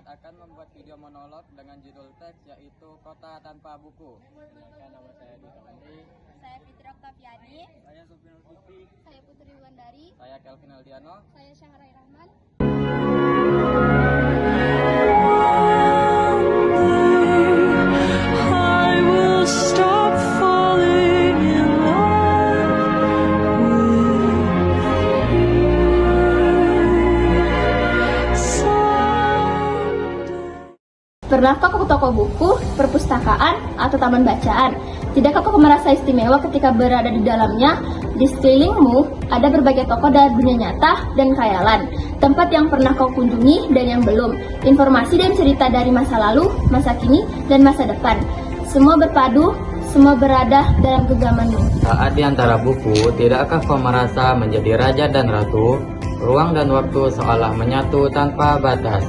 Muhammad akan membuat video monolog dengan judul teks yaitu Kota Tanpa Buku. Nama saya Dita Andri. Saya Fitri Oktaviani. Saya Sofian Fikri. Saya Putri Wulandari. Saya Kelvin Aldiano. Saya Syahrai Rahman. I will stop falling in love with you someday. Pernahkah kau ke toko buku, perpustakaan, atau taman bacaan? Tidakkah kau merasa istimewa ketika berada di dalamnya? Di sekelilingmu ada berbagai toko dari dunia nyata dan khayalan, tempat yang pernah kau kunjungi dan yang belum, informasi dan cerita dari masa lalu, masa kini, dan masa depan. Semua berpadu, semua berada dalam genggamanmu. Saat di antara buku, tidakkah kau merasa menjadi raja dan ratu? Ruang dan waktu seolah menyatu tanpa batas.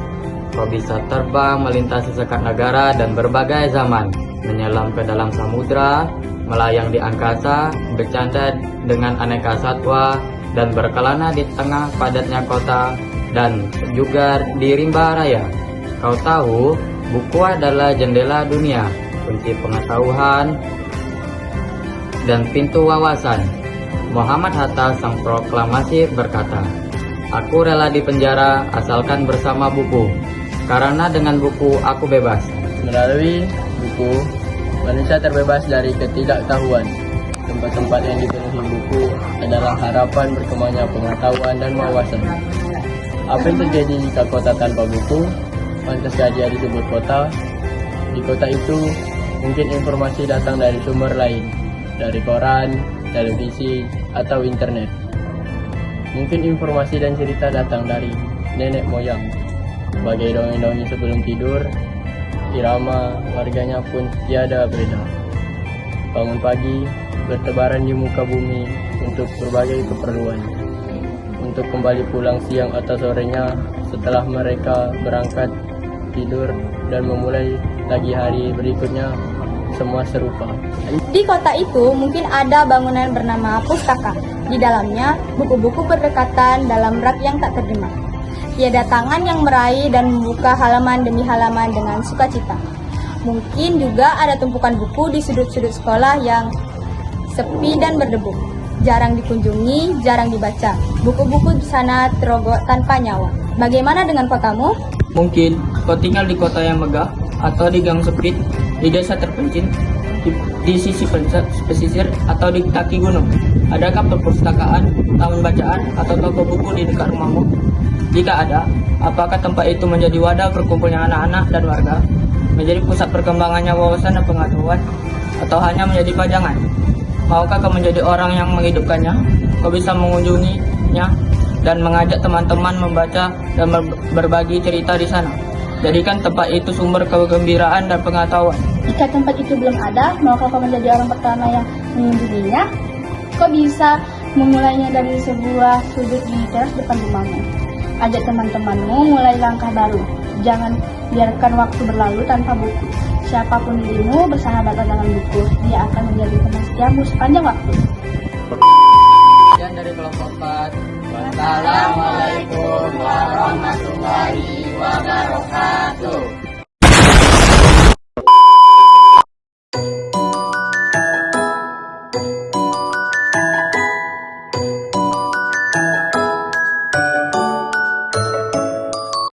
Kau bisa terbang melintasi sekat negara dan berbagai zaman, menyelam ke dalam samudra, melayang di angkasa, bercanda dengan aneka satwa, dan berkelana di tengah padatnya kota, dan juga di rimba raya. Kau tahu, buku adalah jendela dunia, kunci pengetahuan, dan pintu wawasan. Muhammad Hatta sang proklamasi berkata, "Aku rela dipenjara asalkan bersama buku, karena dengan buku aku bebas." Melalui buku, manusia terbebas dari ketidaktahuan. Tempat-tempat yang dipenuhi buku adalah harapan berkembangnya pengetahuan dan wawasan. Apa yang terjadi jika kota tanpa buku? Pantas saja disebut kota. Di kota itu, mungkin informasi datang dari sumber lain, dari koran, televisi, atau internet. Mungkin informasi dan cerita datang dari nenek moyang, sebagai dongeng-dongeng sebelum tidur. Irama warganya pun tiada beredar. Bangun pagi, bertebaran di muka bumi untuk berbagai keperluan. Untuk kembali pulang siang atau sorenya setelah mereka berangkat tidur dan memulai lagi hari berikutnya, semua serupa. Di kota itu mungkin ada bangunan bernama pustaka. Di dalamnya buku-buku berdekatan dalam rak yang tak terjemah. Tiada tangan yang meraih dan membuka halaman demi halaman dengan sukacita. Mungkin juga ada tumpukan buku di sudut-sudut sekolah yang sepi dan berdebu. Jarang dikunjungi, jarang dibaca. Buku-buku di sana terogok tanpa nyawa. Bagaimana dengan kotamu? Mungkin kau tinggal di kota yang megah atau di gang sempit, di desa terpencil, di sisi pesisir atau di kaki gunung. Adakah perpustakaan, taman bacaan, atau toko buku di dekat rumahmu? Jika ada, apakah tempat itu menjadi wadah berkumpulnya anak-anak dan warga, menjadi pusat perkembangannya wawasan dan pengetahuan, atau hanya menjadi pajangan? Maukah kau menjadi orang yang menghidupkannya? Kau bisa mengunjunginya dan mengajak teman-teman membaca dan berbagi cerita di sana. Jadikan tempat itu sumber kegembiraan dan pengetahuan. Jika tempat itu belum ada, maukah kau menjadi orang pertama yang mengunjunginya? Kau bisa memulainya dari sebuah sudut di teras depan rumahmu. Ajak teman-temanmu mulai langkah baru. Jangan biarkan waktu berlalu tanpa buku. Siapapun dirimu, bersahabatlah dengan buku. Dia akan menjadi teman setiamu sepanjang waktu. Sekian dari kelompok 4. Wassalam.